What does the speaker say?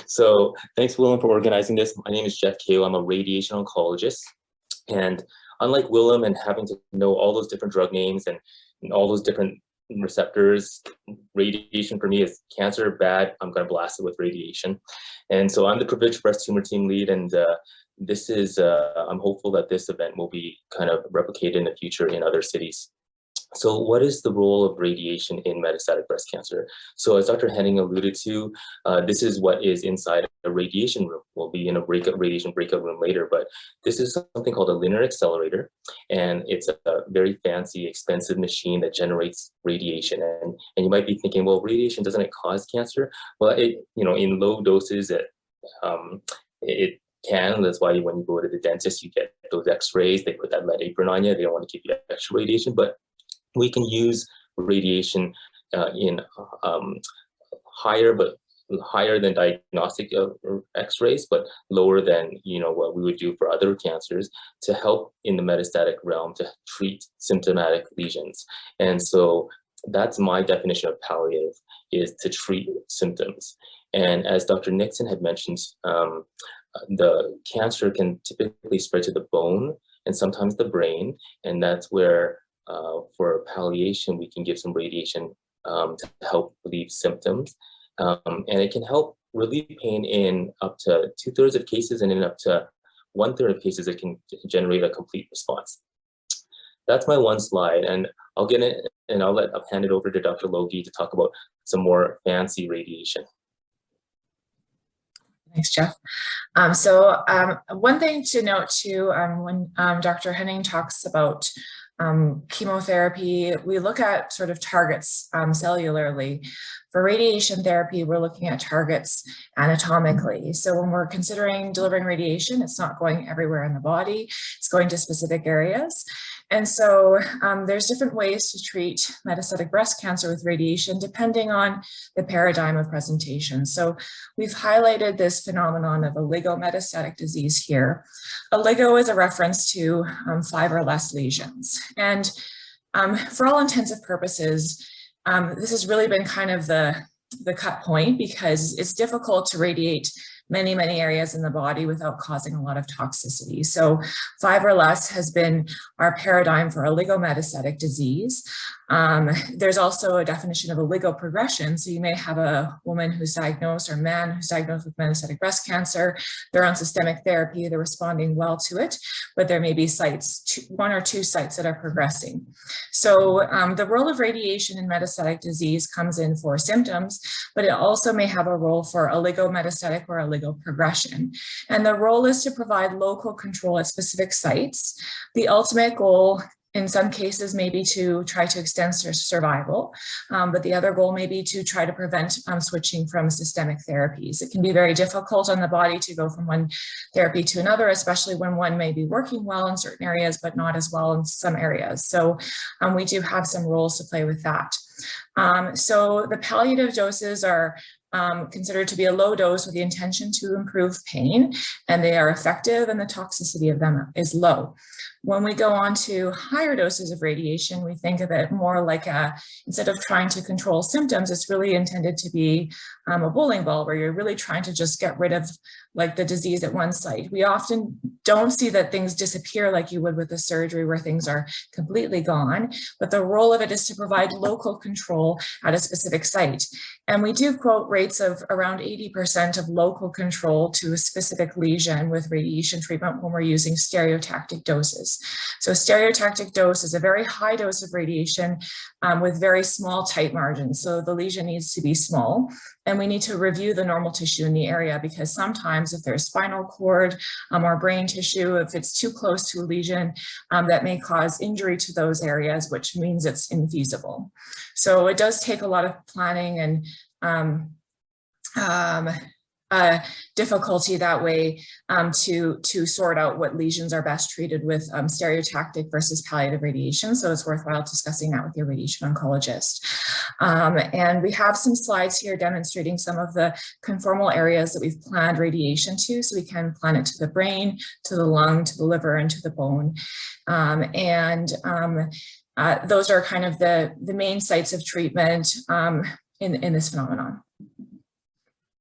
So thanks, Willem, for organizing this. My name is Jeff Kale. I'm a radiation oncologist. And unlike Willem and having to know all those different drug names and all those different receptors, radiation for me is cancer, bad, I'm going to blast it with radiation. And so I'm the privileged breast tumor team lead, and this is, I'm hopeful that this event will be kind of replicated in the future in other cities. So what is the role of radiation in metastatic breast cancer? So as Dr. Henning alluded to, this is what is inside a radiation room. We'll be in a radiation breakout room later, but this is something called a linear accelerator, and it's a very fancy, expensive machine that generates radiation. And you might be thinking, well, radiation, doesn't it cause cancer? Well, in low doses, it can. That's why when you go to the dentist, you get those x-rays, they put that lead apron on you, they don't want to give you extra radiation, but we can use radiation in higher than diagnostic x-rays, but lower than what we would do for other cancers to help in the metastatic realm to treat symptomatic lesions. And so that's my definition of palliative, is to treat symptoms. And as Dr. Nixon had mentioned, the cancer can typically spread to the bone and sometimes the brain, and that's where for palliation, we can give some radiation to help relieve symptoms. And it can help relieve pain in up to 2/3 of cases, and in up to 1/3 of cases, it can generate a complete response. That's my one slide, and I'll get it, and I'll hand it over to Dr. Logie to talk about some more fancy radiation. Thanks, Jeff. One thing to note too, when Dr. Henning talks about chemotherapy, we look at sort of targets cellularly. For radiation therapy, we're looking at targets anatomically. So when we're considering delivering radiation, it's not going everywhere in the body, it's going to specific areas. And so there's different ways to treat metastatic breast cancer with radiation depending on the paradigm of presentation. So we've highlighted this phenomenon of oligometastatic disease here. Oligo is a reference to 5 or less lesions. And for all intensive purposes, this has really been kind of the cut point, because it's difficult to radiate many areas in the body without causing a lot of toxicity. So 5 or less has been our paradigm for oligometastatic disease. There's also a definition of oligoprogression. So you may have a woman who's diagnosed, or man who's diagnosed with metastatic breast cancer. They're on systemic therapy, they're responding well to it, but there may be sites, 1 or 2 sites that are progressing. So the role of radiation in metastatic disease comes in for symptoms, but it also may have a role for oligometastatic or oligoprogression. And the role is to provide local control at specific sites. The ultimate goal in some cases may be to try to extend survival, but the other goal may be to try to prevent switching from systemic therapies. It can be very difficult on the body to go from one therapy to another, especially when one may be working well in certain areas, but not as well in some areas. So we do have some roles to play with that. So the palliative doses are considered to be a low dose with the intention to improve pain, and they are effective, and the toxicity of them is low. When we go on to higher doses of radiation, we think of it more like instead of trying to control symptoms, it's really intended to be a bowling ball, where you're really trying to just get rid of like the disease at one site. We often don't see that things disappear like you would with a surgery where things are completely gone, but the role of it is to provide local control at a specific site. And we do quote rates of around 80% of local control to a specific lesion with radiation treatment when we're using stereotactic doses. So stereotactic dose is a very high dose of radiation with very small tight margins. So the lesion needs to be small, and we need to review the normal tissue in the area, because sometimes if there's spinal cord or brain tissue, if it's too close to a lesion, that may cause injury to those areas, which means it's infeasible. So it does take a lot of planning and difficulty that way to sort out what lesions are best treated with stereotactic versus palliative radiation. So it's worthwhile discussing that with your radiation oncologist. And we have some slides here demonstrating some of the conformal areas that we've planned radiation to. So we can plan it to the brain, to the lung, to the liver, and to the bone. Those are kind of the main sites of treatment in this phenomenon.